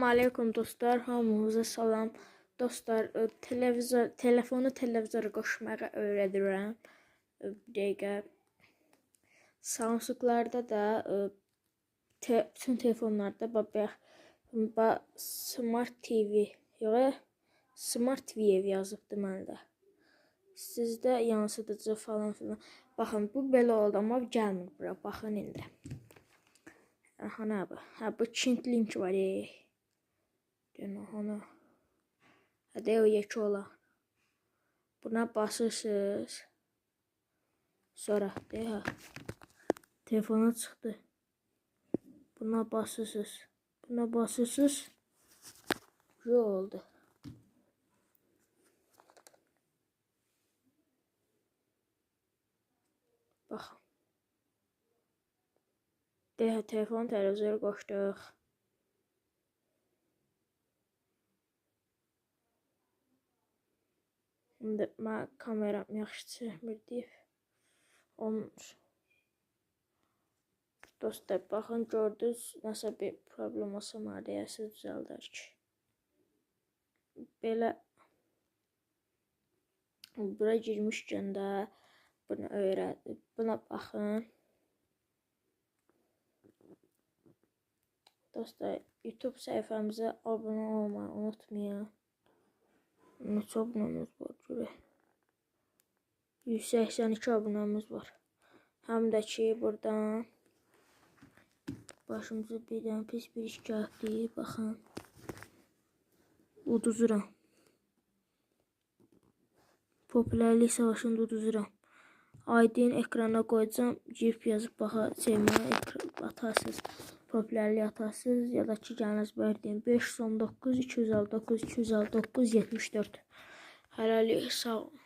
Aleyküm dostlar, hamınıza salam. Dostlar, telefonu televizora qoşmağı öyrədirəm. Bir dəqiqə. Samsunglarda da bütün telefonlarda Smart TV, yox, Smart TV yazıbdı məndə. Sizdə yansıdıcı falan filan. Baxın, bu belə oldu, amma gəlmir bura. Baxın indi. Aha, nə bu? Ha, bu Çint link var. Ona. Hadi o yekə olan. Buna basırsınız. Sonra telefona çıxdı. Buna basırsınız. Buna basırsınız. Bu oldu. Baxın. Telefon televizora qoşduq. İndi mən kameram yaxşı çəkmir deyib. Olmur. Dostlar, baxın, gördünüz, nəsə bir problem olsa mənə deyəsiniz, düzəldər ki. Belə bura girmişkən də buna baxın. Dostlar, YouTube səhifəmizə abunə olmayı unutmayın. Neçə abunəmiz var görək. 182 abunəmiz var. Həm də ki, buradan başımıza bir dənə pis bir iş gəldi. Baxın. Uduzuram. Popülərlik savaşında uduzuram. ID'ni ekrana qoyacağım. Girib yazıb sevməyə atarsınız. Popülərlik atarsınız. Ya da ki, gəliniz verdiyin 519 259 259 74. Hələlik sağ olun.